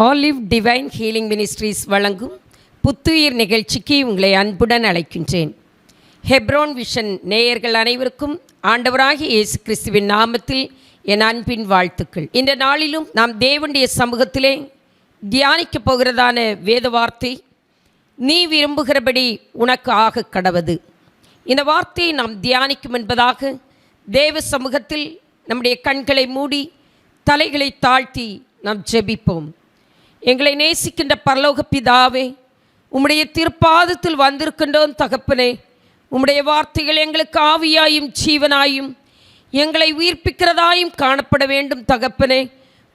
Olive divine healing ministries வழங்கும் புத்துயிர் நிகழ்ச்சிக்கு உங்களை அன்புடன் அழைக்கின்றேன். ஹெப்ரோன் விஷன் நேயர்கள் அனைவருக்கும் ஆண்டவராகிய இயேசு கிறிஸ்துவின் நாமத்தில் என் அன்பின் வாழ்த்துக்கள். இந்த நாளிலும் நாம் தேவனுடைய சமூகத்திலே தியானிக்கப் போகிறதான வேத வார்த்தை, நீ விரும்புகிறபடி உனக்கு ஆக கடவது. இந்த வார்த்தையை நாம் தியானிக்கும் என்பதாக தேவ சமூகத்தில் நம்முடைய கண்களை மூடி தலைகளை தாழ்த்தி நாம் ஜெபிப்போம். எங்களை நேசிக்கின்ற பரலோக பிதாவே, உம்முடைய திருப்பாதத்தில் வந்திருக்கின்றோம் தகப்பனே. உம்முடைய வார்த்தைகள் எங்களுக்கு ஆவியாயும் ஜீவனாயும் எங்களை உயிர்ப்பிக்கிறதாயும் காணப்பட வேண்டும் தகப்பனே.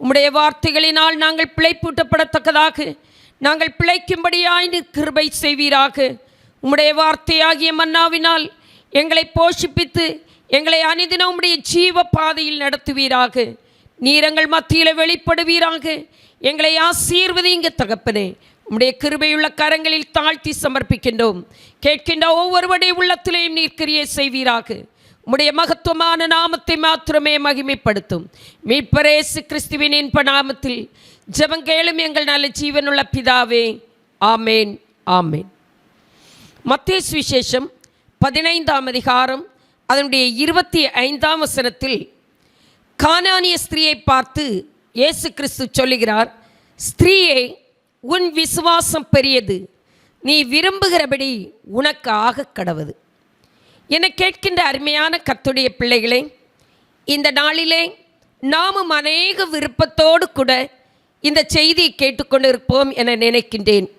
உம்முடைய வார்த்தைகளினால் நாங்கள் பிழைப்பூட்டப்படத்தக்கதாக நாங்கள் பிழைக்கும்படியாய் கிருபை செய்வீராக. உம்முடைய வார்த்தையாகிய மன்னாவினால் எங்களை போஷிப்பித்து எங்களை அனுதினம் உம்முடைய ஜீவ பாதையில் நடத்துவீராக. நீர் எங்கள் மத்தியில் வெளிப்படுவீராக. எங்களை ஆசீர்வதிங்க தகப்பனே. உம்முடைய கிருபையுள்ள கரங்களில் தாழ்த்தி சமர்ப்பிக்கின்றோம். கேட்கின்ற ஒவ்வொருவருடைய உள்ளத்திலேயும் நீர் கிரியை செய்வீராக. உம்முடைய மகத்துவமான நாமத்தை மாத்திரமே மகிமைப்படுத்தும் மீட்பர் இயேசு கிறிஸ்துவின் இன்ப நாமத்தில் ஜெபங்கேளும் எங்கள் நல்ல ஜீவனுள்ள பிதாவே, ஆமேன், ஆமேன். மத்தேயு சுவிசேஷம் 15ஆம் அதிகாரம் அதனுடைய 25ஆம் வசனத்தில் கானானிய ஸ்திரீயை பார்த்து இயேசு கிறிஸ்து சொல்லுகிறார், ஸ்திரீயே, உன் விசுவாசம் பெரியது, நீ விரும்புகிறபடி உனக்கு ஆக கடவது. என்னை கேட்கின்ற அருமையான கர்த்தருடைய பிள்ளைகளே, இந்த நாளிலே நாமும் அநேக விருப்பத்தோடு கூட இந்த செய்தியை கேட்டுக்கொண்டு இருப்போம் என நினைக்கின்றேன்.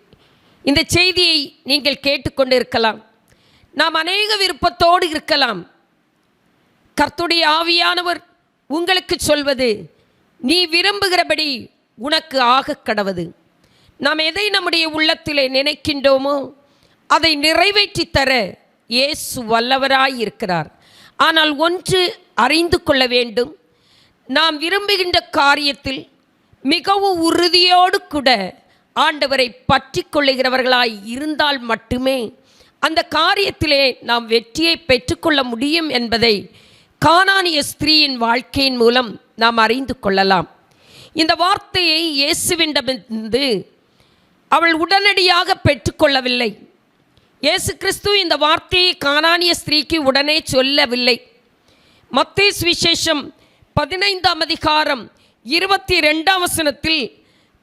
இந்த செய்தியை நீங்கள் கேட்டுக்கொண்டு இருக்கலாம். நாம் அநேக விருப்பத்தோடு இருக்கலாம். கர்த்தருடைய ஆவியானவர் உங்களுக்கு சொல்வது, நீ விரும்புகிறபடி உனக்கு ஆக கடவது. நாம் எதை நம்முடைய உள்ளத்திலே நினைக்கின்றோமோ அதை நிறைவேற்றி தர இயேசு வல்லவராய் இருக்கிறார். ஆனால் ஒன்று அறிந்து கொள்ள வேண்டும், நாம் விரும்புகின்ற காரியத்தில் மிகவும் உறுதியோடு கூட ஆண்டவரை பற்றி கொள்ளுகிறவர்களாய் இருந்தால் மட்டுமே அந்த காரியத்திலே நாம் வெற்றியை பெற்றுக்கொள்ள முடியும் என்பதை கானானிய ஸ்திரீயின் வாழ்க்கையின் மூலம் நாம் அறிந்து கொள்ளலாம். இந்த வார்த்தையை இயேசுவிடமிருந்து அவள் உடனடியாக பெற்றுக்கொள்ளவில்லை. இயேசு கிறிஸ்து இந்த வார்த்தையை கானானிய ஸ்திரீக்கு உடனே சொல்லவில்லை. மத்தேயு சுவிசேஷம் 15ஆம் அதிகாரம் 22ஆம் வசனத்தில்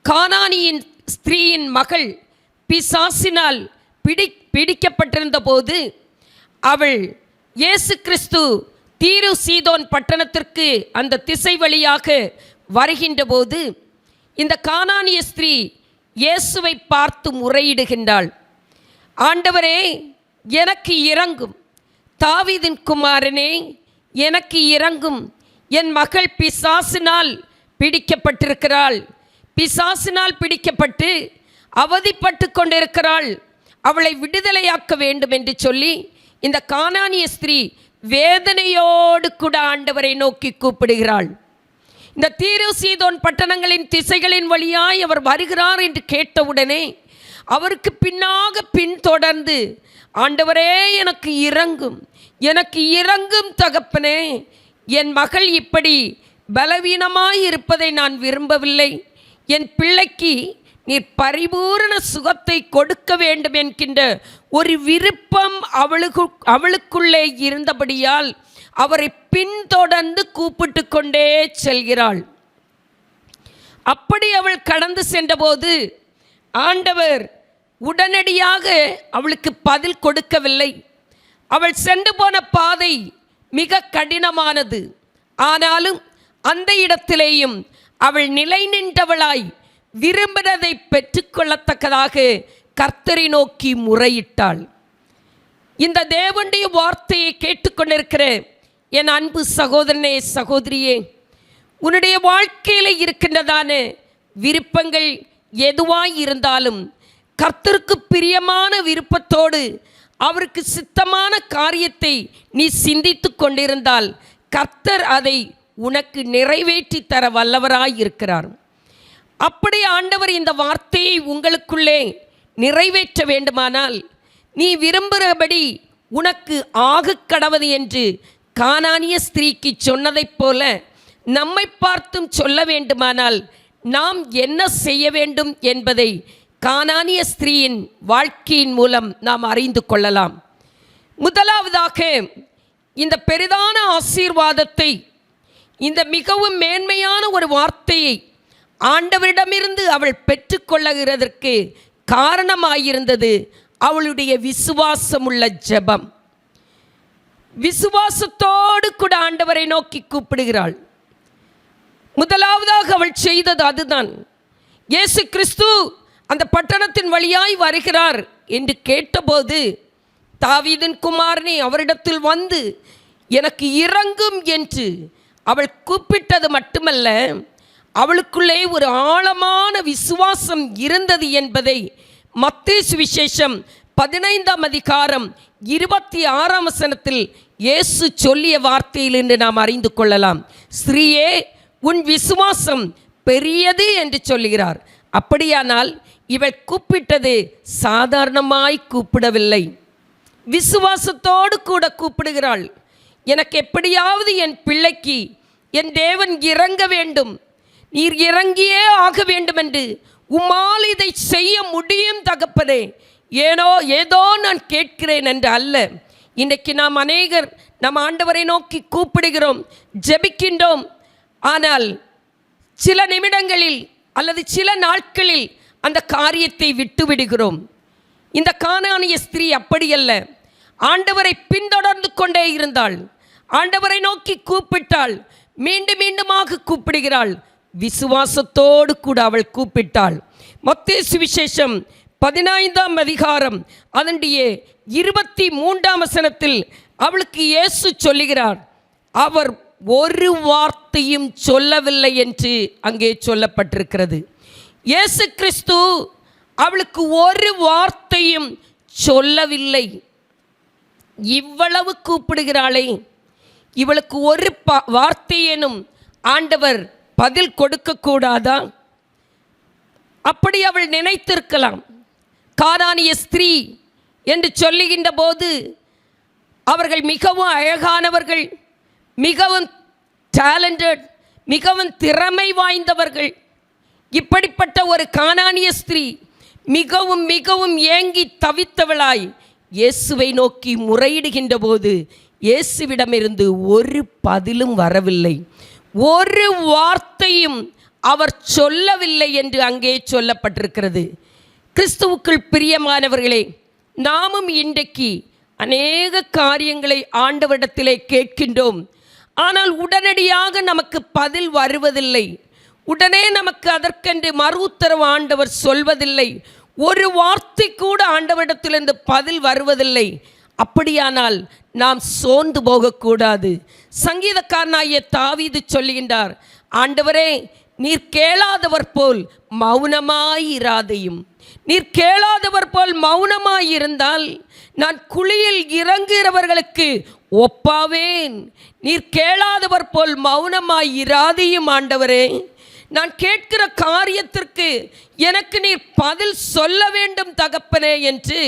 கானானியின் ஸ்திரீயின் மகள் பிசாசினால் பிடிக்கப்பட்டிருந்த போது அவள் இயேசு கிறிஸ்து தீரு சீதோன் பட்டணத்திற்கு அந்த திசை வழியாக வருகின்ற போது இந்த கானானிய ஸ்திரீ இயேசுவை பார்த்து முறையிடுகின்றாள். ஆண்டவரே, எனக்கு இரங்கும். தாவீதின் குமாரனே, எனக்கு இரங்கும். என் மகள் பிசாசினால் பிடிக்கப்பட்டிருக்கிறாள். பிசாசினால் பிடிக்கப்பட்டு அவதிப்பட்டு கொண்டிருக்கிறாள். அவளை விடுதலையாக்க வேண்டும் என்று சொல்லி இந்த கானானிய ஸ்திரீ வேதனையோடு கூட ஆண்டவரை நோக்கி கூப்பிடுகிறாள். இந்த தீரு சீதோன் பட்டணங்களின் திசைகளின் வழியாய் அவர் வருகிறார் என்று கேட்டவுடனே அவருக்கு பின்தொடர்ந்து, ஆண்டவரே, எனக்கு இரங்கும், எனக்கு இரங்கும் தகப்பனே, என் மகள் இப்படி பலவீனமாய் இருப்பதை நான் விரும்பவில்லை. என் பிள்ளைக்கு நீர் பரிபூரண சுகத்தை கொடுக்க வேண்டும் என்கின்ற ஒரு விருப்பம் அவளுக்குள்ளே இருந்தபடியால் அவரை பின்தொடர்ந்து கூப்பிட்டு கொண்டே செல்கிறாள். அப்படி அவள் கடந்து சென்றபோது ஆண்டவர் உடனடியாக அவளுக்கு பதில் கொடுக்கவில்லை. அவள் சென்று போன பாதை மிக கடினமானது. ஆனாலும் அந்த இடத்திலேயும் அவள் நிலை நின்றவளாய் விரும்பினதை பெற்றுக்கொள்ளத்தக்கதாக கர்த்தரை நோக்கி முறையிட்டாள். இந்த தேவனுடைய வார்த்தையை கேட்டுக்கொண்டிருக்கிற என் அன்பு சகோதரனே, சகோதரியே, உன்னுடைய வாழ்க்கையில் இருக்கின்றதான விருப்பங்கள் எதுவாய் இருந்தாலும் கர்த்தருக்கு பிரியமான விருப்பத்தோடு அவருக்கு சித்தமான காரியத்தை நீ சிந்தித்து கொண்டிருந்தால் கர்த்தர் அதை உனக்கு நிறைவேற்றி தர வல்லவராய் இருக்கிறார். அப்படி ஆண்டவர் இந்த வார்த்தையை உங்களுக்குள்ளே நிறைவேற்ற வேண்டுமானால் நீ விரும்புகிறபடி உனக்கு ஆக கடவது என்று கானானிய ஸ்திரீக்கு சொன்னதைப் போல நம்மை பார்த்தும் சொல்ல வேண்டுமானால் நாம் என்ன செய்ய வேண்டும் என்பதை கானானிய ஸ்திரீயின் வாழ்க்கையின் மூலம் நாம் அறிந்து கொள்ளலாம். முதலாவதாக இந்த பெரிதான ஆசீர்வாதத்தை, இந்த மிகவும் மேன்மையான ஒரு வார்த்தையை ஆண்டவரிடமிருந்து அவள் பெற்றுக்கொள்ளுகிறதற்கு காரணமாயிருந்தது அவளுடைய விசுவாசமுள்ள ஜெபம். விசுவாசத்தோடு கூட ஆண்டவரை நோக்கி கூப்பிடுகிறாள். முதலாவதாக அவள் செய்தது அதுதான். இயேசு கிறிஸ்து அந்த பட்டணத்தின் வழியாய் வருகிறார் என்று கேட்டபோது, தாவீதின் குமாரனே, அவரிடத்தில் வந்து எனக்கு இரங்கும் என்று அவள் கூப்பிட்டது மட்டுமல்ல, அவளுக்குள்ளே ஒரு ஆழமான விசுவாசம் இருந்தது என்பதை மத்தேயு சுவிசேஷம் 15ஆம் அதிகாரம் 26ஆம் வசனத்தில் இயேசு சொல்லிய வார்த்தையில் என்று நாம் அறிந்து கொள்ளலாம். ஸ்திரீயே, உன் விசுவாசம் பெரியது என்று சொல்லுகிறார். அப்படியானால் இவள் கூப்பிட்டது சாதாரணமாய் கூப்பிடவில்லை, விசுவாசத்தோடு கூட கூப்பிடுகிறாள். எனக்கு எப்படியாவது என் பிள்ளைக்கு என் தேவன் இறங்க வேண்டும், நீர் இறங்கியே ஆக வேண்டும் என்று உம்மால் இதை செய்ய முடியும் தகப்பனே, ஏதோ நான் கேட்கிறேன் என்று அல்ல. இன்றைக்கு நாம் அநேகர் நம் ஆண்டவரை நோக்கி கூப்பிடுகிறோம், ஜெபிக்கின்றோம். ஆனால் சில நிமிடங்களில் அல்லது சில நாட்களில் அந்த காரியத்தை விட்டுவிடுகிறோம். இந்த கானானிய ஸ்திரீ அப்படியல்ல. ஆண்டவரை பின்தொடர்ந்து கொண்டே இருந்தாள். ஆண்டவரை நோக்கி கூப்பிட்டாள், மீண்டும் மீண்டுமாக கூப்பிடுகிறாள். விசுவாசத்தோடு கூட அவள் கூப்பிட்டாள். மத்தேயு சுவிசேஷம் 15ஆம் அதிகாரம் அதனுடைய 23ஆம் வசனத்தில் அவளுக்கு இயேசு சொல்லுகிறார், அவர் ஒரு வார்த்தையும் சொல்லவில்லை என்று அங்கே சொல்லப்பட்டிருக்கிறது. இயேசு கிறிஸ்து அவளுக்கு ஒரு வார்த்தையும் சொல்லவில்லை. இவ்வளவு கூப்பிடுகிறாளே, இவளுக்கு ஒரு வார்த்தையேனும் ஆண்டவர் பதில் கொடுக்கக்கூடாதா? அப்படி அவள் நினைத்திருக்கலாம். கானானிய ஸ்திரீ என்று சொல்லுகின்ற போது அவர்கள் மிகவும் அழகானவர்கள், மிகவும் டேலண்டட், மிகவும் திறமை வாய்ந்தவர்கள். இப்படிப்பட்ட ஒரு கானானிய ஸ்திரீ மிகவும் மிகவும் ஏங்கி தவித்தவளாய் இயேசுவை நோக்கி முறையிடுகின்ற போது இயேசுவிடமிருந்து ஒரு பதிலும் வரவில்லை, ஒரு வார்த்தையும் அவர் சொல்லவில்லை என்று அங்கே சொல்லப்பட்டிருக்கிறது. கிறிஸ்துவுக்குள் பிரியமானவர்களே, நாமும் இன்றைக்கு அநேக காரியங்களை ஆண்டவரிடத்திலே கேட்கின்றோம். ஆனால் உடனடியாக நமக்கு பதில் வருவதில்லை. உடனே நமக்கு அதற்கென்று மறு உத்தரவு ஆண்டவர் சொல்வதில்லை. ஒரு வார்த்தை கூட ஆண்டவரிடத்திலிருந்து பதில் வருவதில்லை. அப்படியானால் நாம் சோர்ந்து போகக்கூடாது. சங்கீதக்காரனாகிய தாவீது சொல்லுகின்றார், ஆண்டவரே, நீர் கேளாதவர் போல் மௌனமாயிராதையும். நீர் கேளாதவர் போல் மௌனமாயிருந்தால் நான் குழியில் இறங்குகிறவர்களுக்கு ஒப்பாவேன். நீர் கேளாதவர் போல் மௌனமாயிராதையும் ஆண்டவரே, நான் கேட்கிற காரியத்திற்கு எனக்கு நீர் பதில் சொல்ல வேண்டும் தகப்பனே என்று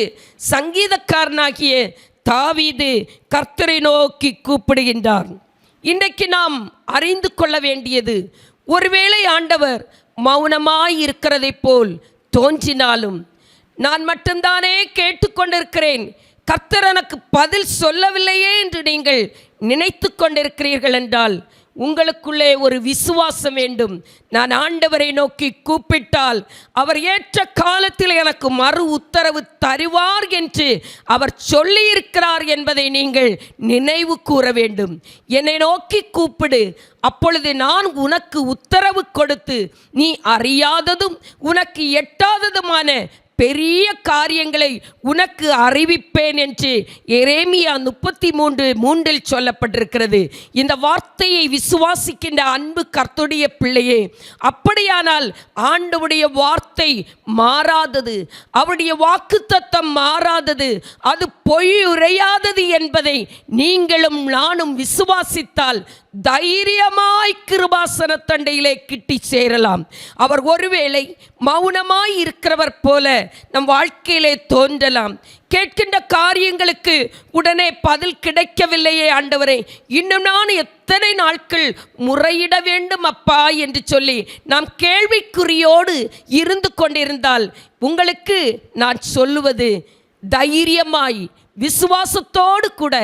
சங்கீதக்காரனாகிய தாவீது கர்த்தரை நோக்கி கூப்பிடுகின்றார். இன்றைக்கு நாம் அறிந்து கொள்ள வேண்டியது, ஒருவேளை ஆண்டவர் மௌனமாய் இருக்கிறதை போல் தோன்றினாலும், நான் மட்டும்தானே கேட்டுக்கொண்டிருக்கிறேன், கர்த்தர் எனக்கு பதில் சொல்லவில்லையே என்று நீங்கள் நினைத்து கொண்டிருக்கிறீர்கள் என்றால் உங்களுக்குள்ளே ஒரு விசுவாசம் வேண்டும். நான் ஆண்டவரை நோக்கி கூப்பிட்டால் அவர் ஏற்ற காலத்தில் எனக்கு மறு உத்தரவு தருவார் என்று அவர் சொல்லியிருக்கிறார் என்பதை நீங்கள் நினைவு கூற வேண்டும். என்னை நோக்கி கூப்பிடு, அப்பொழுது நான் உனக்கு உத்தரவு கொடுத்து நீ அறியாததும் உனக்கு எட்டாததுமான பெரிய காரியங்களை உனக்கு அறிவிப்பேன் என்று எரேமியா 33:3 சொல்லப்பட்டிருக்கிறது. இந்த வார்த்தையை விசுவாசிக்கின்ற அன்பு கர்த்தருடைய பிள்ளையே, அப்படியானால் ஆண்டவருடைய வார்த்தை மாறாதது, அவருடைய வாக்குத்தத்தம் மாறாதது, அது பொய் உரையாதது என்பதை நீங்களும் நானும் விசுவாசித்தால் தைரியமாய் கிருபாசன தண்டையிலே கிட்டி சேரலாம். அவர் ஒருவேளை மௌனமாய் இருக்கிறவர் போல நம் வாழ்க்கையிலே தோன்றலாம். கேட்கின்ற காரியங்களுக்கு உடனே பதில் கிடைக்கவில்லையே ஆண்டவரே, இன்னும் நான் எத்தனை நாட்கள் முறையிட வேண்டும் அப்பா என்று சொல்லி நாம் கேள்விக்குறியோடு இருந்து கொண்டிருந்தால் உங்களுக்கு நான் சொல்லுவது, தைரியமாய் விசுவாசத்தோடு கூட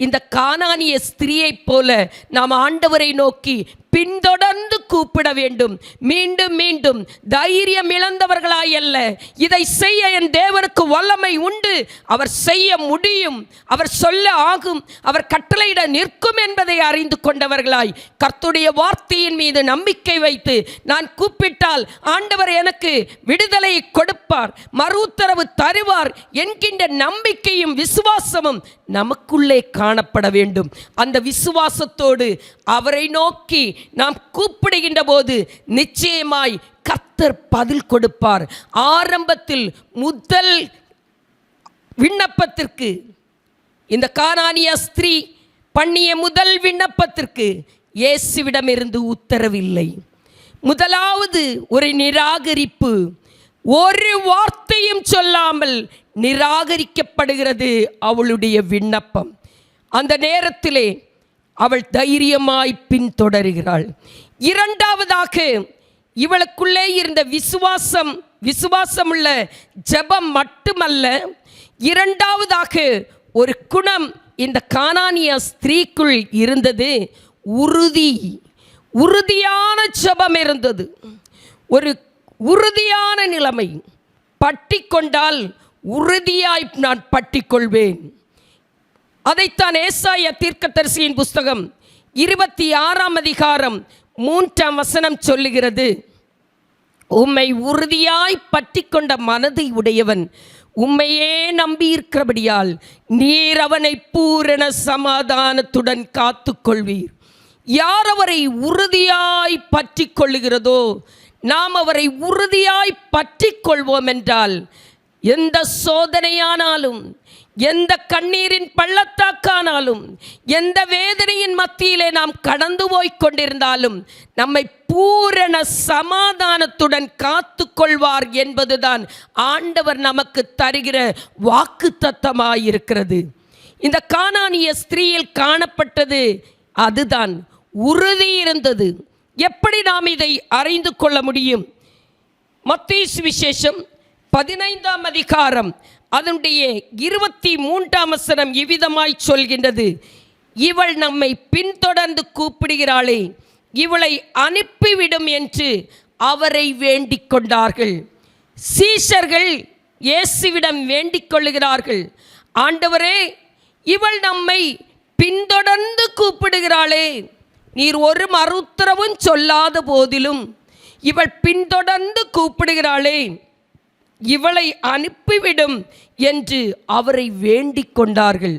இந்த கானானிய ஸ்திரியைப் போல நாம் ஆண்டவரை நோக்கி பின்தொடர்ந்து கூப்பிட வேண்டும். மீண்டும் மீண்டும் தைரியம் இழந்தவர்களாய் அல்ல, இதை செய்ய என் தேவனுக்கு வல்லமை உண்டு, அவர் செய்ய முடியும், அவர் சொல்ல ஆகும், அவர் கட்டளையிட நிற்கும் என்பதை அறிந்து கொண்டவர்களாய் கர்த்தருடைய வார்த்தையின் மீது நம்பிக்கை வைத்து நான் கூப்பிட்டால் ஆண்டவர் எனக்கு விடுதலை கொடுப்பார், மறு உத்தரவு தருவார் என்கின்ற நம்பிக்கையும் விசுவாசமும் நமக்குள்ளே காணப்பட வேண்டும். அந்த விசுவாசத்தோடு அவரை நோக்கி நாம் கூப்பிடுகின்ற போது நிச்சயமாய் கர்த்தர் பதில் கொடுப்பார். ஆரம்பத்தில் முதல் விண்ணப்பத்திற்கு, இந்த கானானிய ஸ்திரீ பண்ணிய முதல் விண்ணப்பத்திற்கு இயேசுவிடமிருந்து உத்தரவில்லை. முதலாவது ஒரு நிராகரிப்பு, ஒரு வார்த்தையும் சொல்லாமல் நிராகரிக்கப்படுகிறது அவளுடைய விண்ணப்பம். அந்த நேரத்திலே அவள் தைரியமாய் பின்தொடருகிறாள். இரண்டாவதாக இவளுக்குள்ளே இருந்த விசுவாசமுள்ள ஜெபம் மட்டுமல்ல, இரண்டாவதாக ஒரு குணம் இந்த கானானிய ஸ்திரீக்குள் இருந்தது. உறுதியான ஜெபம் இருந்தது, ஒரு உறுதியான நிலைமை. பட்டி கொண்டால் உறுதியாய் நான் பட்டிக்கொள்வேன். அதைத்தான் ஏசாயா தீர்க்கதரிசியின் புஸ்தகம் 26ஆம் அதிகாரம் 3ஆம் வசனம் சொல்லுகிறது. உம்மை உறுதியாய் பற்றி கொண்ட மனதை உடையவன் உம்மையே நம்பியிருக்கிறபடியால் நீர் அவனை பூரண சமாதானத்துடன் காத்து கொள்வீர். யார் அவரை உறுதியாய் பற்றி கொள்ளுகிறதோ நாம் அவரை உறுதியாய் பற்றி கொள்வோம் என்றால், எந்த சோதனையானாலும், எந்த கண்ணீரின் பள்ளத்தாக்கானாலும், எந்த வேதனையின் மத்தியிலே நாம் கடந்து போய்க் கொண்டிருந்தாலும் நம்மை பூரண சமாதானத்துடன் காத்து கொள்வார் என்பதுதான் ஆண்டவர் நமக்கு தருகிற வாக்குத்தத்தமாயிருக்கிறது. இந்த கானானிய ஸ்திரீயில் காணப்பட்டது அதுதான், உறுதி இருந்தது. எப்படி நாம் இதை அறிந்து கொள்ள முடியும்? மத்தேயு சுவிசேஷம் 15ஆம் அதிகாரம் அதனுடைய 23ஆம் வசனம் இவ்விதமாய் சொல்கின்றது. இவள் நம்மை பின்தொடர்ந்து கூப்பிடுகிறாளே, இவளை அனுப்பிவிடும் என்று அவரை வேண்டிக் கொண்டார்கள். சீஷர்கள் இயேசுவிடம் வேண்டிக் கொள்ளுகிறார்கள், ஆண்டவரே, இவள் நம்மை பின்தொடர்ந்து கூப்பிடுகிறாளே, நீர் ஒரு மறு உத்தரவும் சொல்லாத போதிலும் இவள் பின்தொடர்ந்து கூப்பிடுகிறாளே, இவளை அனுப்பிவிடும் என்று அவரை வேண்டிக் கொண்டார்கள்.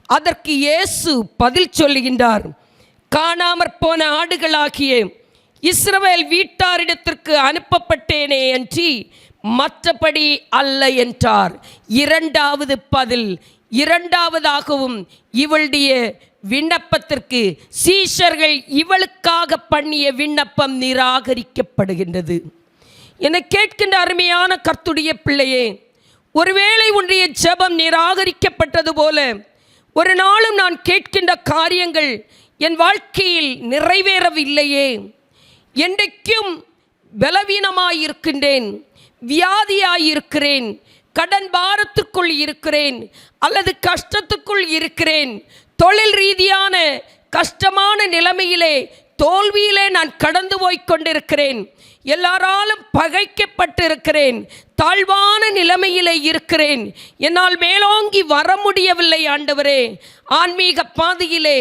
அதற்கு இயேசு பதில் சொல்லுகின்றார், காணாமற் போன ஆடுகளாகிய இஸ்ரவேல் வீட்டாரிடத்திற்கு அனுப்பப்பட்டேனே அன்றி மற்றபடி அல்ல என்றார். இரண்டாவது பதில், இரண்டாவதாகவும் இவளுடைய விண்ணப்பத்திற்கு சீஷர்கள் இவளுக்காக பண்ணிய விண்ணப்பம் நிராகரிக்கப்படுகின்றது. என்னை கேட்கின்ற அருமையான கர்த்தருடைய பிள்ளையே, ஒருவேளை உன்னுடைய ஜெபம் நிராகரிக்கப்பட்டது போல ஒரு நாளும் நான் கேட்கின்ற காரியங்கள் என் வாழ்க்கையில் நிறைவேறவில்லையே, என்றைக்கும் பலவீனமாயிருக்கின்றேன், வியாதியாயிருக்கிறேன், கடன் பாரத்துக்குள் இருக்கிறேன், அல்லது கஷ்டத்துக்குள் இருக்கிறேன், தொழில் ரீதியான கஷ்டமான நிலைமையிலே தோல்வியிலே நான் கடந்து போய்க் கொண்டிருக்கிறேன், எல்லாராலும் பகைக்கப்பட்டிருக்கிறேன், தாழ்வான நிலைமையிலே இருக்கிறேன், என்னால் மேலோங்கி வர முடியவில்லை ஆண்டவரே, ஆன்மீக பாதையிலே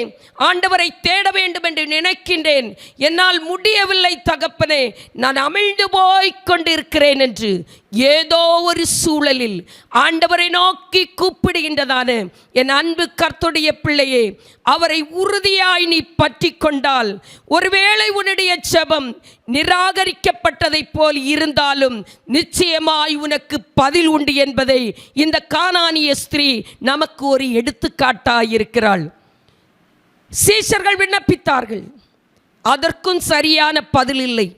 ஆண்டவரை தேட வேண்டும் என்று நினைக்கின்றேன், என்னால் முடியவில்லை தகப்பனே, நான் அமிழ்ந்து போய்க் கொண்டிருக்கிறேன் என்று ஏதோ ஒரு சூழலில் ஆண்டவரை நோக்கி கூப்பிடுகின்றதான என் அன்பு கர்த்தருடைய பிள்ளையே, அவரை உறுதியாய் நீ பற்றி கொண்டால், ஒருவேளை உன்னுடைய ஜெபம் நிராகரிக்கப்பட்டதைப் போல் இருந்தாலும் நிச்சயமாய் உனக்கு பதில் உண்டு என்பதை இந்த கானானிய ஸ்திரீ நமக்கு ஒரு எடுத்துக்காட்டாயிருக்கிறாள். சீஷர்கள் விண்ணப்பித்தார்கள், அதற்கும் சரியான பதில் இல்லை.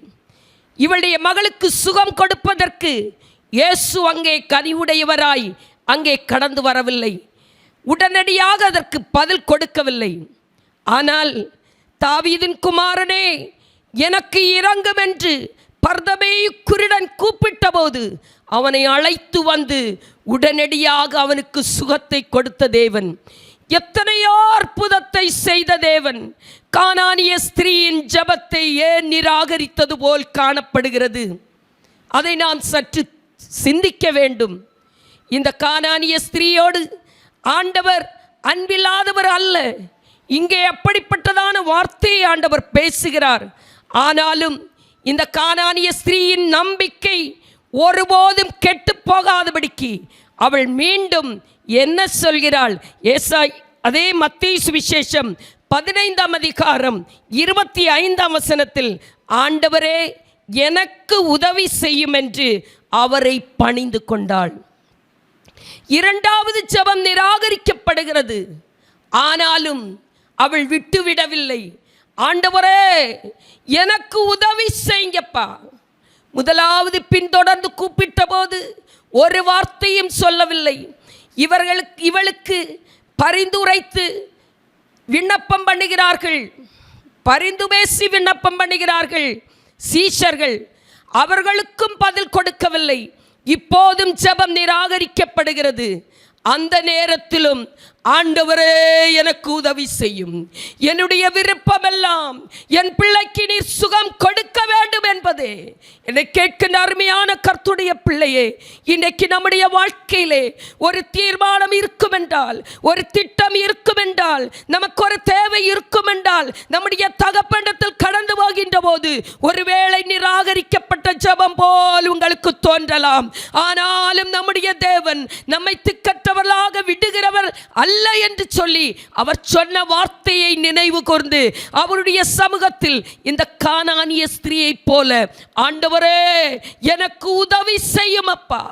இவளுடைய மகளுக்கு சுகம் கொடுப்பதற்கு இயேசு அங்கே கனிவுடையவராய் அங்கே கடந்து வரவில்லை. உடனடியாக அதற்கு பதில் கொடுக்கவில்லை. ஆனால் தாவீதின் குமாரனே எனக்கு இரங்கும் என்று பர்தமேயு குருடன் கூப்பிட்ட போது அவனை அழைத்து வந்து உடனடியாக அவனுக்கு சுகத்தை கொடுத்த தேவன், எத்தனையோ அற்புதத்தை செய்த தேவன் கானானிய ஸ்திரீயின் ஜெபத்தை ஏன் நிராகரித்தது போல் காணப்படுகிறது? அதை நாம் சற்று சிந்திக்க வேண்டும். இந்த கானானிய ஸ்திரீயோடு ஆண்டவர் அன்பில்லாதவர் அல்ல. இங்கே அப்படிப்பட்டதான வார்த்தையை ஆண்டவர் பேசுகிறார். ஆனாலும் இந்த கானானிய ஸ்திரீயின் நம்பிக்கை ஒருபோதும் கெட்டு போகாதபடிக்கு அவள் மீண்டும் என்ன சொல்கிறாள்? அதே மத்தேயு சுவிசேஷம் 15ஆம் அதிகாரம் 25ஆம் வசனத்தில், ஆண்டவரே எனக்கு உதவி செய்யும் என்று அவரை பணிந்து கொண்டாள். இரண்டாவது ஜெபம் நிராகரிக்கப்படுகிறது. ஆனாலும் அவள் விட்டுவிடவில்லை. ஆண்டவரே எனக்கு உதவி செய்யுங்கப்பா. முதலாவது பின்தொடர்ந்து கூப்பிட்ட போது ஒரு வார்த்தையும் சொல்லவில்லை. இவளுக்கு பரிந்துரைத்து விண்ணப்பம் பண்ணுகிறார்கள், பரிந்து பேசி விண்ணப்பம் பண்ணுகிறார்கள் சீஷர்கள். அவர்களுக்கும் பதில் கொடுக்கவில்லை. இப்போதும் ஜெபம் நிராகரிக்கப்படுகிறது. அந்த நேரத்திலும் ஆண்டவரே எனக்கு உதவி செய்யும், என்னுடைய விருப்பமெல்லாம் என் பிள்ளைக்கு நீர் சுகம் கொடுக்க வேண்டும் என்பதே. என்னை கேட்கின்ற அருமையான கர்த்தருடைய பிள்ளையே, இன்றைக்கு நம்முடைய வாழ்க்கையிலே ஒரு தீர்மானம் இருக்கும் என்றால், ஒரு திட்டம் இருக்கும் என்றால், நமக்கு ஒரு தேவை இருக்கும் என்றால், நம்முடைய தகப்பண்டத்தில் கடந்து போகின்ற போது ஒருவேளை நிராகரிக்கப்பட்ட ஜெபம் போல் உங்களுக்கு தோன்றலாம். ஆனாலும் நம்முடைய தேவன் நம்மை திக்கற்றவர்களாக விடுகிறவர் அல்ல என்று சொல்லி அவர் சொன்ன வார்த்தையை நினைவு கூர்ந்து அவருடைய சமூகத்தில் இந்த கானானிய ஸ்திரீயைப் போல, ஆண்டவரே எனக்கு உதவி செய்யும் அப்பா.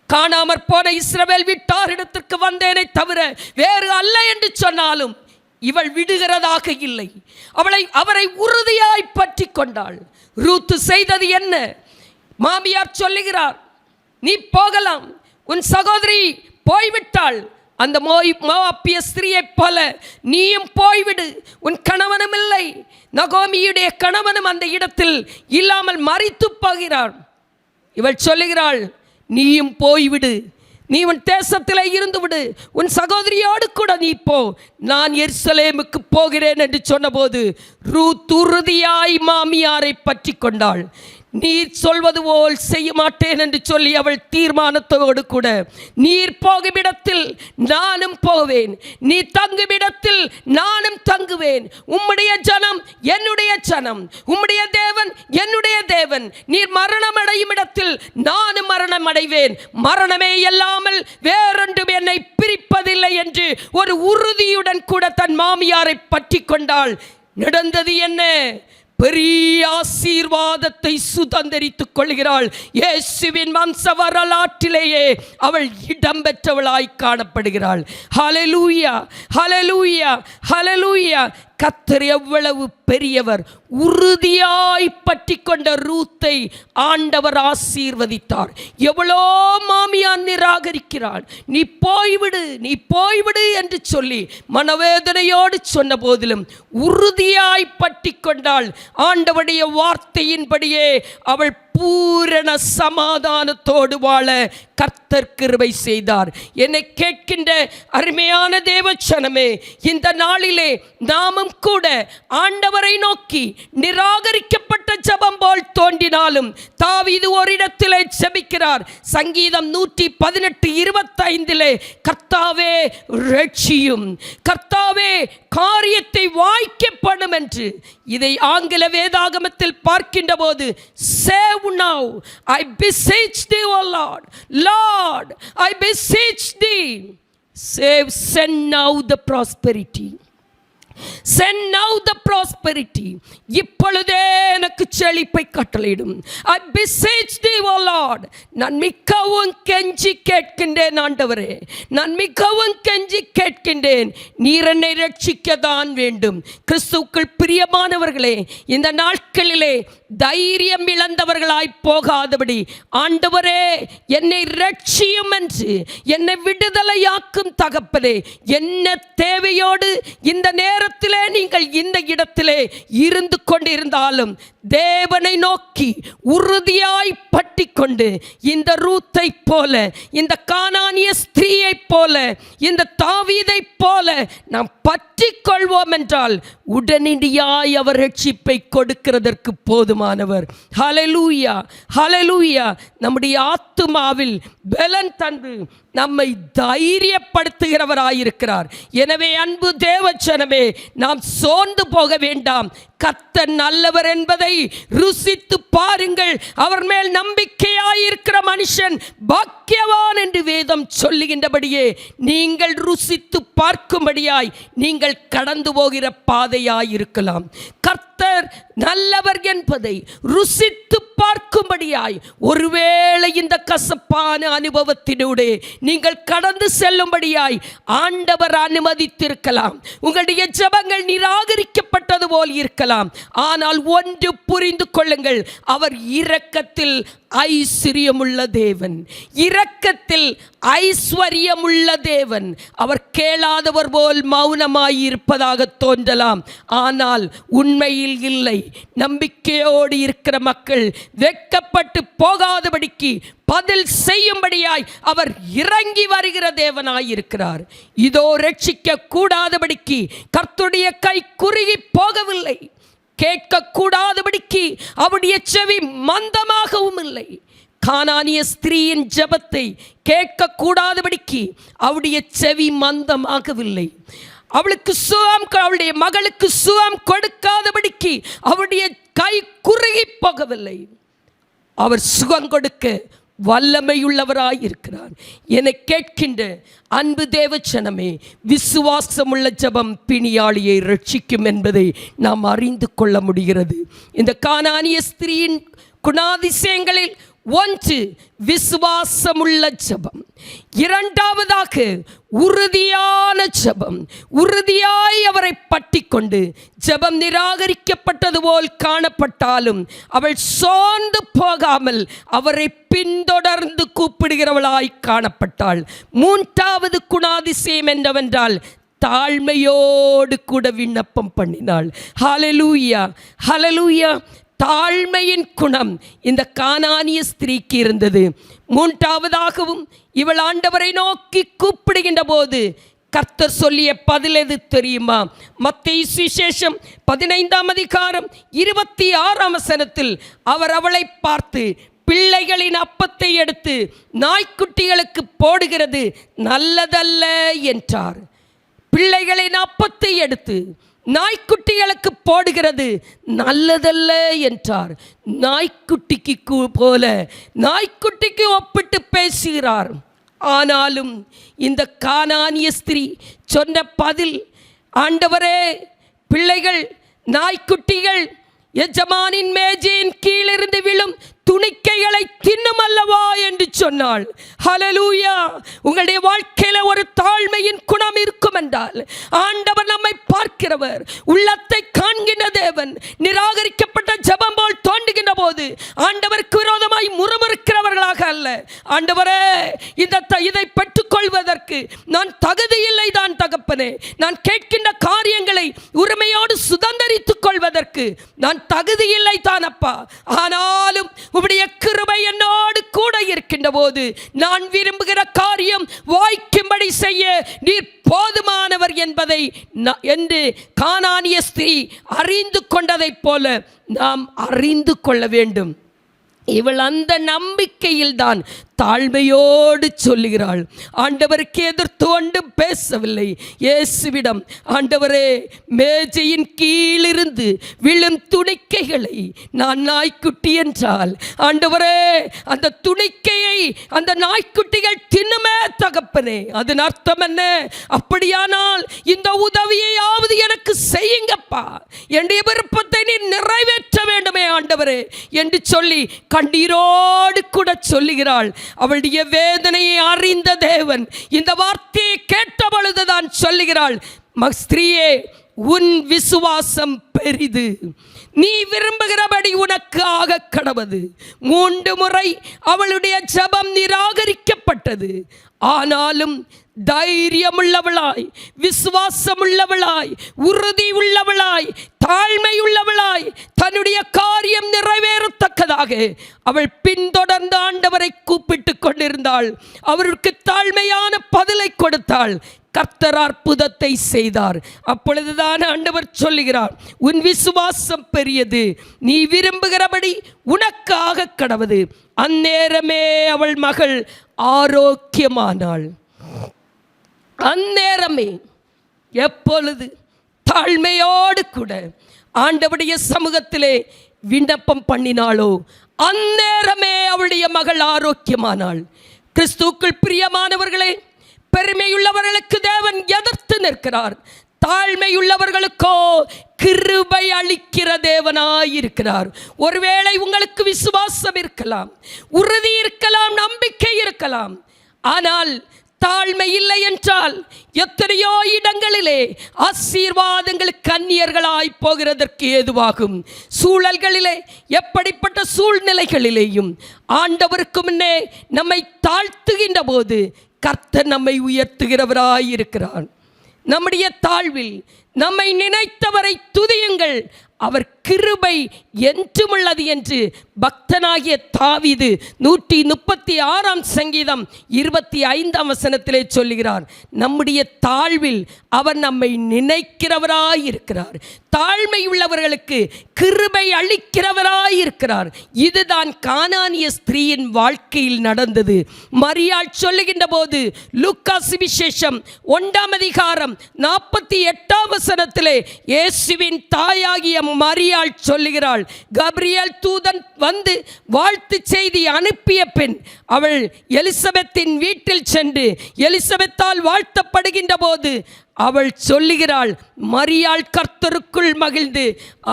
காணாமற் போன இஸ்ரவேல் வீட்டாரிடத்திற்கு வந்தேனை தவிர வேறு அல்ல என்று சொன்னாலும் இவள் விடுகிறதாக இல்லை. அவரை உறுதியாய் பற்றி கொண்டாள். ரூத்து செய்தது என்ன? மாமியார் சொல்லுகிறார், நீ போகலாம், உன் சகோதரி போய்விட்டாள். அந்த மோவாபிய ஸ்திரீயைப் போல நீயும் போய்விடு, உன் கணவனும் இல்லை, நகோமியுடைய கணவனும் அந்த இடத்தில் இல்லாமல் மரித்து போகிறார். இவள் சொல்லுகிறாள், நீயும் போய்விடு, நீ உன் தேசத்திலே இருந்து விடு, உன் சகோதரியோடு கூட நீ போ, நான் எருசலேமுக்கு போகிறேன் என்று சொன்னபோது ரூத் உறுதியாய் மாமியாரை பற்றி கொண்டாள். நீர் சொல்வது போல் செய்ய மாட்டேன் என்று சொல்லி அவள் தீர்மானத்தோடு கூட, நீர் போகுமிடத்தில் நானும் போவேன், நீ தங்குமிடத்தில் நானும் தங்குவேன், உம்முடைய ஜனம் என்னுடைய ஜனம், உம்முடைய தேவன் என்னுடைய தேவன், நீர் மரணம் அடையும் இடத்தில் நானும் மரணம் அடைவேன், மரணமே இல்லாமல் வேறொன்றும் என்னை பிரிப்பதில்லை என்று ஒரு உறுதியுடன் கூட தன் மாமியாரை பற்றி கொண்டாள். நடந்தது என்ன? பெரிய ஆசீர்வாதத்தை சுதந்தரித்துக் கொள்கிறாள். இயேசுவின் வம்ச வரலாற்றிலேயே அவள் இடம்பெற்றவளாய் காணப்படுகிறாள். ஹல்லேலூயா, ஹல்லேலூயா, ஹல்லேலூயா. கர்த்தர் எவ்வளவு பெரியவர்! உறுதியாய் பற்றி கொண்ட ரூத்தை ஆண்டவர் ஆசீர்வதித்தார். எவ்வளோ மாமியார் நிராகரிக்கிறாள். நீ போய்விடு, நீ போய்விடு என்று சொல்லி மனவேதனையோடு சொன்ன போதிலும் உறுதியாய் பற்றி கொண்டாள். ஆண்டவருடைய வார்த்தையின்படியே அவள் பூரண சமாதானத்தோடு வாழ கர்த்தர் கிருபை செய்தார். என்னை கேட்கின்ற அருமையான தேவச்சனமே, இந்த நாளிலே நாமும் கூட ஆண்டவரை நோக்கி நிராகரிக்கப்பட்ட ஜெபம் போல் தோன்றினாலும் தாவீது ஒரு இடத்திலே ஜெபிக்கிறார். சங்கீதம் 118:25 கர்த்தாவே ரட்சியும், கர்த்தாவே காரியத்தை வாய்க்க பண்ணும் என்று. இதை ஆங்கில வேதாகமத்தில் பார்க்கின்ற போது save now, I beseech thee, O Lord, Lord, I beseech thee, save, send now the prosperity. Send now the prosperity. இப்பொழுதே எனக்கு செழிப்பை கட்டளையிடும். I beseech thee, O Lord. நான் மிகவும் கெஞ்சி கேட்கின்றேன் ஆண்டவரே, நான் மிகவும் கெஞ்சி கேட்கின்றேன், நீர் என்னை ரட்சிக்கத்தான் வேண்டும். கிறிஸ்துவுக்குள் பிரியமானவர்களே, இந்த நாட்களிலே தைரியம் இழந்தவர்களாய் போகாதபடி ஆண்டவரே என்னை ரட்சியும் என்று என்னை விடுதலையாக்கும் தகப்பனே, என்ன தேவையோடு இந்த நேரத்திலே நீங்கள் இந்த இடத்திலே இருந்து கொண்டிருந்தாலும் தேவனை நோக்கி உறுதியாய் பற்றிக்கொண்டு இந்த ரூத்தை போல, இந்த கானானிய ஸ்திரீயை போல, இந்த தாவீதை போல நாம் பற்றி கொள்வோம் என்றால் உடனடியாய் அவர் ரட்சிப்பை கொடுக்கிறதற்கு போதுமானவர். ஹல்லேலூயா, ஹல்லேலூயா. நம்முடைய ஆத்துமாவில் பலன் தந்து நம்மை தைரியப்படுத்துகிறவராயிருக்கிறார். எனவே அன்பு தேவஜனமே, நாம் சோர்ந்து போக வேண்டாம். கர்த்தர் நல்லவர் என்பதை ருசித்து பாருங்கள். அவர் மேல் நம்பிக்கையாயிருக்கிற மனுஷன் பாக்கியவான் என்று வேதம் சொல்லுகின்றபடியே நீங்கள் ருசித்து பார்க்கும்படியாய் நீங்கள் கடந்து போகிற பாதையாயிருக்கலாம். கர்த்தர் நல்லவர் என்பதை ருசித்து பார்க்கும்படியாய் ஒருவேளை இந்த கசப்பான அனுபவத்தினூடே நீங்கள் கடந்து செல்லும்படியாய் ஆண்டவர் அனுமதித்திருக்கலாம். உங்களுடைய ஜெபங்கள் நிராகரிக்கப்பட்டது போல் இருக்கலாம். ஆனால் ஒன்று புரிந்து கொள்ளுங்கள், அவர் இரக்கத்தில் ஐஸ்வர்யமுள்ள தேவன், இரக்கத்தில் ஐஸ்வர்யமுள்ள தேவன். அவர் கேளாதவர் போல் மௌனமாய் இருப்பதாக தோன்றலாம், ஆனால் உண்மையில் இல்லை. நம்பிக்கையோடு இருக்கிற மக்கள் வெட்கப்பட்டு போகாதபடிக்கு பதில் செய்யும்படியாய் அவர் இறங்கி வருகிற தேவனாய் இருக்கிறார். இதோ ரட்சிக்க கூடாதபடிக்கு கர்த்தருடைய கை குறுகி போகவில்லை, கேட்க கூடாதபடிக்கு அவருடைய செவி மந்தமாகவும் இல்லை. கானானிய ஸ்திரீயின் ஜெபத்தை கேட்க கூடாதபடிக்கு அவருடைய செவி மந்தமாகவில்லை. அவளுக்கு சுகம், அவளுடைய மகளுக்கு சுகம் கொடுக்காதபடிக்கு அவருடைய கை குறுகி போகவில்லை. அவர் சுகம் கொடுக்க வல்லமையுள்ளவராய் இருக்கிறார். என கேட்கின்ற அன்பு தேவச்சனமே, விசுவாசமுள்ள ஜெபம் பிணியாளியை ரட்சிக்கும் என்பதை நாம் அறிந்து கொள்ள முடிகிறது. இந்த கானானிய ஸ்திரீயின் குணாதிசயங்களில் ஒன்று விசுவாசமுள்ள ஜெபம், இரண்டாவதாக உறுதியான ஜெபம். உறுதியாய் அவரை பற்றிக்கொண்டு ஜெபம் நிராகரிக்கப்பட்டது போல் காணப்பட்டாலும் அவள் சோர்ந்து போகாமல் அவரை பின்தொடர்ந்து கூப்பிடுகிறவளாய் காணப்பட்டாள். மூன்றாவது குணாதிசயம் என்னவென்றால் தாழ்மையோடு கூட விண்ணப்பம் பண்ணினாள். ஹல்லேலூயா, ஹல்லேலூயா. தாழ்மையின் குணம் இந்த கானானிய ஸ்திரீக்கு இருந்தது. மூன்றாவதாகவும் இவள் ஆண்டவரை நோக்கி கூப்பிடுகின்ற போது கர்த்தர் சொல்லிய பதில் எது தெரியுமா? மத்தேயு சுவிசேஷம் 15ஆம் அதிகாரம் 26ஆம் வசனத்தில் அவர் அவளை பார்த்து, பிள்ளைகளின் அப்பத்தை எடுத்து நாய்க்குட்டிகளுக்கு போடுகிறது நல்லதல்ல என்றார். பிள்ளைகளின் அப்பத்தை எடுத்து நாய்க்குட்டிகளுக்கு போடுகிறது நல்லதல்ல என்றார். நாய்க்குட்டிக்கு போல நாய்க்குட்டிக்கு ஒப்பிட்டு பேசுகிறார். ஆனாலும் இந்த கானானிய ஸ்திரீ சொன்ன பதில், ஆண்டவரே, பிள்ளைகள் நாய்க்குட்டிகள் எஜமானின் மேஜையின் கீழிருந்து விழும் துணிக்கைகளை தின்னும் அல்லவா என்று சொன்னாள். ஹல்லேலூயா. உங்களுடைய வாழ்க்கையில ஒரு தாழ்மையின் குணம் இருக்கும் என்றால் ஆண்டவர் நம்மை பார்க்கிறவர், உள்ளத்தை காண்கின்ற தேவன். நிராகரிக்கப்பட்ட ஜெபம் போல் தோன்றுகின்ற போது ஆண்டவருக்கு விரோதமாய் முறுமுறுக்கிறவர்களாக அல்ல, ஆண்டவரே இதை பெற்றுக்கொள்வதற்கு நான் தகுதி இல்லை தான் தகப்பனே, நான் கேட்கின்ற காரியங்களை உரிமையோடு சுதந்திரித்துக் கொள்வதற்கு நான் தகுதி இல்லை தான் அப்பா, ஆனாலும் உம்முடைய கிருபை என்னோடு கூட இருக்கின்ற போது நான் விரும்புகிற காரியம் வாய்க்கும்படி செய்ய நீர் போதுமானவர் என்பதை என்று கானானிய ஸ்திரீ அறிந்து கொண்டதைப் போல நாம் அறிந்து கொள்ள வேண்டும். இவள் அந்த நம்பிக்கையில் தான் தாழ்மையோடு சொல்லுகிறாள். ஆண்டவருக்கு எதிர்த்து ஒன்றும் பேசவில்லை. இயேசுவிடம், ஆண்டவரே, மேஜையின் கீழிருந்து விழும் துணிக்கைகளை நான் நாய்க்குட்டி என்றால், ஆண்டவரே, அந்த துணிக்கையை அந்த நாய்க்குட்டிகள் தின்னுமே தகப்பனே. அதன் அர்த்தம் என்ன? அப்படியானால் இந்த உதவியையாவது எனக்கு செய்யுங்கப்பா, என்னுடைய விருப்பத்தை நீ நிறைவேற்ற வேண்டுமே ஆண்டவரே என்று சொல்லி கண்ணீரோடு கூட சொல்லுகிறாள். அவளுடைய வேதனையை அறிந்த தேவன் இந்த வார்த்தையை கேட்ட பொழுதுதான் சொல்லுகிறாள், ஸ்திரீயே, உன் விசுவாசம் பெரிது, நீ விரும்புகிறபடி உனக்கு ஆக கடவது. 3 முறை அவளுடைய ஜெபம் நிராகரிக்கப்பட்டது. ஆனாலும் தைரியமுள்ளவளாய், விசுவாசமுள்ளவளாய், உறுதி உள்ளவளாய், தாழ்மை உள்ளவளாய், தன்னுடைய காரியம் நிறைவேறத்தக்கதாக அவள் பின்தொடர்ந்து ஆண்டவரை கூப்பிட்டு கொண்டிருந்தாள். அவருக்கு தாழ்மையான பதிலை கொடுத்தாள். கர்த்தர் அற்புதத்தை செய்தார். அப்பொழுதுதான் ஆண்டவர் சொல்லுகிறார், உன் விசுவாசம் பெரியது, நீ விரும்புகிறபடி உனக்கு ஆக கடவது. அந்நேரமே அவள் மகள் ஆரோக்கியமானாள். அந்நேரமே, எப்பொழுது தாழ்மையோடு கூட ஆண்டவருடைய சமூகத்திலே விண்ணப்பம் பண்ணினாளோ அந்நேரமே அவளுடைய மகள் ஆரோக்கியமானாள். கிறிஸ்துவுக்குள் பிரியமானவர்களே, பெருமையுள்ளவர்களுக்கு தேவன் எதிர்த்து நிற்கிறார். தாழ்மையுள்ளவர்களுக்கோ கிருபை அளிக்கிற தேவனாயிருக்கிறார். ஒருவேளை உங்களுக்கு விசுவாசம் இருக்கலாம், உறுதி இருக்கலாம், நம்பிக்கை இருக்கலாம். ஆனால் தாழ்மை இல்லை என்றால் எத்தனையோ இடங்களிலே ஆசீர்வாதங்கள் கன்னியர்களாய் போகிறதற்கு ஏதுவாகும். சூழல்களிலே, எப்படிப்பட்ட சூழ்நிலைகளிலேயும் ஆண்டவருக்கு முன்னே நம்மை தாழ்த்துகின்ற போது கர்த்தர் நம்மை உயர்த்துகிறவராயிருக்கிறார். நம்முடைய தாழ்வில் நம்மை நினைத்தவரை துதியுங்கள், அவர் கிருபை என்றுமுள்ளது என்று பக்தனாகிய தாவீது 136 சங்கீதம் 25 வசனத்திலே சொல்லுகிறார். நம்முடைய தாழ்வில் அவர் நம்மை நினைக்கிறவராயிருக்கிறார். தாழ்மை உள்ளவர்களுக்கு கிருபை அளிக்கிறவராயிருக்கிறார். இதுதான் கானானிய ஸ்திரீயின் வாழ்க்கையில் நடந்தது. மரியாள் சொல்லுகின்ற போது லூக்கா சுவிசேஷம் 1 அதிகாரம் 48 வசனத்திலே இயேசுவின் தாயாகிய மரியாள் சொல்லுகிறாள், கபிரியேல் தூதன் வந்து வாழ்த்து செய்தி அனுப்பிய பின் அவள் எலிசபெத்தின் வீட்டில் சென்று எலிசபெத்தால் வாழ்த்தப்படுகின்ற போது அவள் சொல்லுகிறாள், மரியாள் கர்த்தருக்குள் மகிழ்ந்து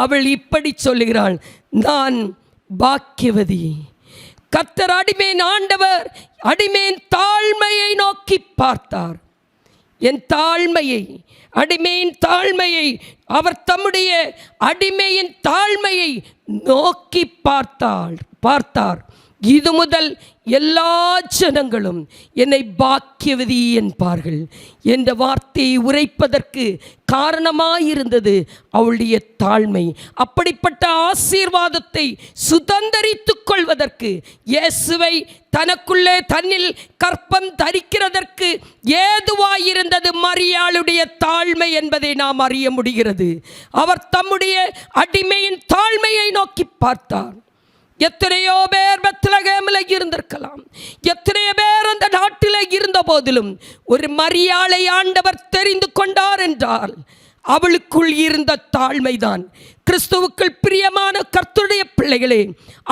அவள் இப்படி சொல்லுகிறாள், நான் பாக்கியவதி. கர்த்தர் அடிமேன் ஆண்டவர் அடிமேன் தாழ்மையை நோக்கி பார்த்தார். என் தாழ்மையை, அடிமையின் தாழ்மையை, அவர் தம்முடைய அடிமையின் தாழ்மையை நோக்கி பார்த்தார். இது முதல் எல்லா ஜனங்களும் என்னை பாக்கியவதி என்பார்கள் என்ற வார்த்தையை உரைப்பதற்கு காரணமாயிருந்தது அவளுடைய தாழ்மை. அப்படிப்பட்ட ஆசீர்வாதத்தை சுதந்தரித்துக் கொள்வதற்கு, இயேசுவை தனக்குள்ளே தன்னில் கற்பம் தரிக்கிறதற்கு ஏதுவாயிருந்தது மரியாளுடைய தாழ்மை என்பதை நாம் அறிய முடிகிறது. அவர் தம்முடைய அடிமையின் தாழ்மையை நோக்கி பார்த்தார். எத்தனையோ பேர் பெத்லகேமில் இருந்திருக்கலாம், எத்தனையோ பேர் அந்த நாட்டில் இருந்த போதிலும் ஒரு மரியாளை ஆண்டவர் தெரிந்து கொண்டார் என்றால் அவளுக்குள் இருந்த தாழ்மைதான். கிறிஸ்துவுக்குள் பிரியமான கர்த்தருடைய பிள்ளைகளே,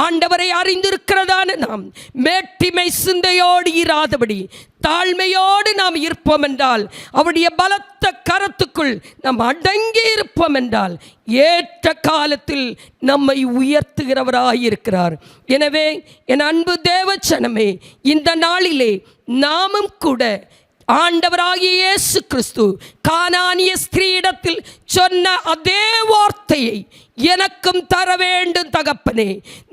ஆண்டவரை அறிந்திருக்கிறதான நாம் மேட்டிமை சிந்தையோடு இராதபடி தாழ்மையோடு நாம் இருப்போம் என்றால், அவருடைய பலத்த கரத்துக்குள் நாம் அடங்கி இருப்போம் என்றால் ஏற்ற காலத்தில் நம்மை உயர்த்துகிறவராயிருக்கிறார். எனவே என் அன்பு தேவச்சனமே, இந்த நாளிலே நாமும் கூட ஆண்டவராகிய இயேசு கிறிஸ்து கானானிய ஸ்திரீயிடத்தில் சொன்ன அதே வார்த்தையை எனக்கும் தர வேண்டும் தகப்பனே,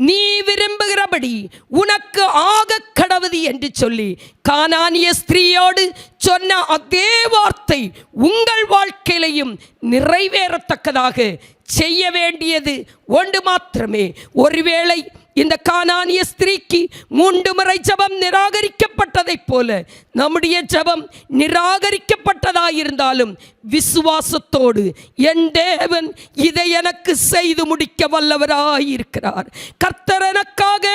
நீ விரும்புகிறபடி உனக்கு ஆக கடவுது என்று சொல்லி கானானிய ஸ்திரீயோடு சொன்ன அதே வார்த்தை உங்கள் வாழ்க்கையிலையும் நிறைவேறத்தக்கதாக செய்ய வேண்டியது ஒன்று மாத்திரமே. ஒருவேளை இந்த கானானிய ஸ்திரீக்கு 3 முறை ஜெபம் நிராகரிக்கப்பட்டதைப் போல நம்முடைய ஜெபம் நிராகரிக்கப்பட்டதாயிருந்தாலும் விசுவாசத்தோடு என் தேவன் இதை எனக்கு செய்து முடிக்க வல்லவராயிருக்கிறார், கர்த்தர் எனக்காக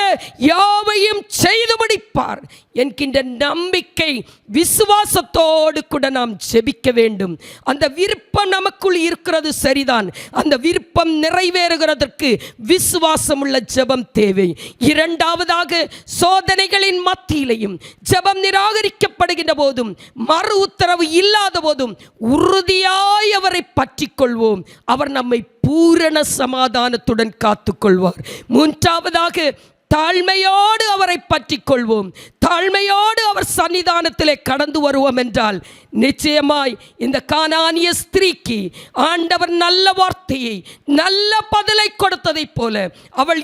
யாவையும் செய்து முடிப்பார் என்கின்ற நம்பிக்கை விசுவாசத்தோடு கூட நாம் ஜெபிக்க வேண்டும். அந்த விருப்பம் நமக்குள் இருக்கிறது சரிதான். அந்த விருப்பம் நிறைவேறுகிறதற்கு விசுவாசம் உள்ள ஜெபம் தேவை. தேவை. இரண்டாவதாக, சோதனைகளின் மத்தியிலையும் ஜெபம் நிராகரிக்கப்படுகின்ற போதும் மறு உத்தரவு இல்லாத போதும் உறுதியாய் அவரை பற்றி கொள்வோம். அவர் நம்மை பூரண சமாதானத்துடன் காத்துக்கொள்வார். மூன்றாவதாக, தாழ்மையோடு அவரை பற்றி கொள்வோம். தாழ்மையோடு அவர் சன்னிதானத்திலே கடந்து வருவோம் என்றால் நிச்சயமாய் இந்த கானானிய ஸ்திரீக்கு ஆண்டவர் நல்ல வார்த்தையை, நல்ல பதிலை கொடுத்ததைப் போல அவள்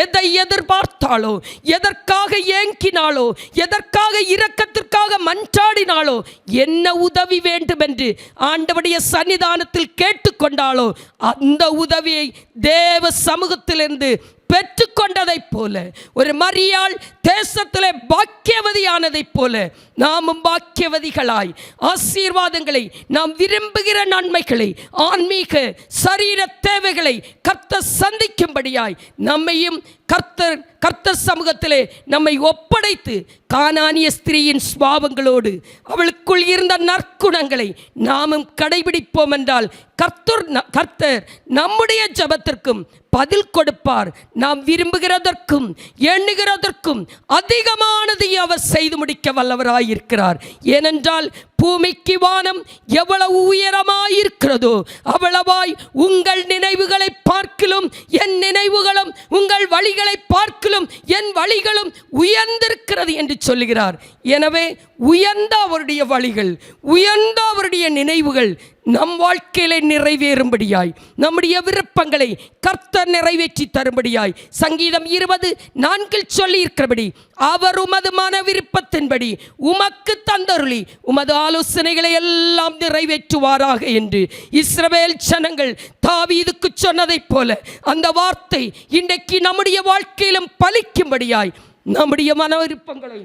எதை எதிர்பார்த்தாளோ, எதற்காக ஏங்கினாளோ, எதற்காக இரக்கத்திற்காக மன்றாடினாளோ, என்ன உதவி வேண்டும் என்று ஆண்டவருடைய சன்னிதானத்தில் கேட்டுக்கொண்டாளோ, அந்த உதவியை தேவ சமூகத்திலிருந்து பெற்றுக்கொண்டதைப் போல, ஒரு மரியாள் தேசத்திலே பாக்கியவதியானதைப் போல நாமும் பாக்கியவதிகளாய் ஆசீர்வாதங்களை, நாம் விரும்புகிற நன்மைகளை, ஆன்மீக சரீர தேவைகளை கர்த்தர் சந்திக்கும்படியாய் நம்மையும் கர்த்தர் சமூகத்திலே நம்மை ஒப்படைத்து கானானிய ஸ்திரீயின் சுபாவங்களோடு அவளுக்குள் இருந்த நற்குணங்களை நாமும் கடைபிடிப்போம் என்றால் கர்த்தர் நம்முடைய ஜெபத்திற்கும் பதில் கொடுப்பார். நாம் விரும்புகிறதற்கும் எண்ணுகிறதற்கும் அதிகமானதை அவர் செய்து முடிக்க வல்லவராயிருக்கிறார். ஏனென்றால் பூமிக்கு வானம் எவ்வளவு உயரமாயிருக்கிறதோ அவ்வளவாய் உங்கள் நினைவுகளை பார்க்கிலும் என் நினைவுகளும், உங்கள் வழிகளை பார்க்கிலும் என் வழிகளும் உயர்ந்திருக்கிறது என்று சொல்லுகிறார். எனவே உயர்ந்த அவருடைய வழிகள், உயர்ந்த அவருடைய நினைவுகள் நம் வாழ்க்கையிலே நிறைவேறும்படியாய், நம்முடைய விருப்பங்களை கர்த்தர் நிறைவேற்றி தரும்படியாய் சங்கீதம் 20:4 சொல்லி இருக்கிறபடி, அவர் உமது மன விருப்பத்தின்படி உமக்கு தந்தருளி உமது ஆலோசனைகளை எல்லாம் நிறைவேற்றுவாராக என்று இஸ்ரவேல் ஜனங்கள் தாவீதுக்கு சொன்னதைப் போல அந்த வார்த்தை இன்றைக்கு நம்முடைய வாழ்க்கையிலும் பலிக்கும்படியாய் நம்முடைய மன விருப்பங்களை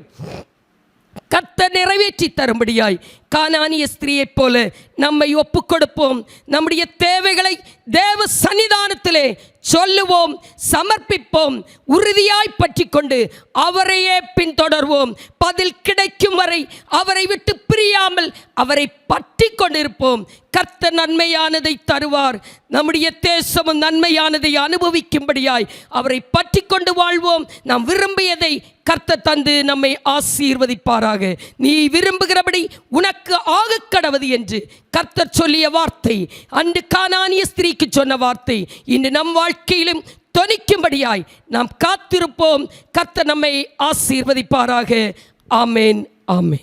கர்த்தர் நிறைவேற்றி தரும்படியாய் கானானிய ஸ்திரீயைப் போல நம்மை ஒப்புக் கொடுப்போம். நம்முடைய தேவைகளை தேவ சன்னிதானத்திலே சொல்லுவோம், சமர்ப்பிப்போம். உறுதியாய் பற்றி கொண்டு அவரையே பின்தொடர்வோம். பதில் கிடைக்கும் வரை அவரை விட்டு பிரியாமல் அவரை பற்றி கொண்டிருப்போம். கர்த்தர் நன்மையானதை தருவார். நம்முடைய தேசமும் நன்மையானதை அனுபவிக்கும்படியாய் அவரை பற்றி கொண்டு வாழ்வோம். நாம் விரும்பியதை கர்த்தர் தந்து நம்மை ஆசீர்வதிப்பாராக. நீ விரும்புகிறபடி உனக்கு ஆக கடவது என்று கர்த்தர் சொல்லிய வார்த்தை, அன்று கானானிய ஸ்திரீக்கு சொன்ன வார்த்தை இன்று நம் வாழ்க்கையிலும் தொனிக்கும்படியாய் நாம் காத்திருப்போம். கர்த்தர் நம்மை ஆசீர்வதிப்பாராக. ஆமேன், ஆமேன்.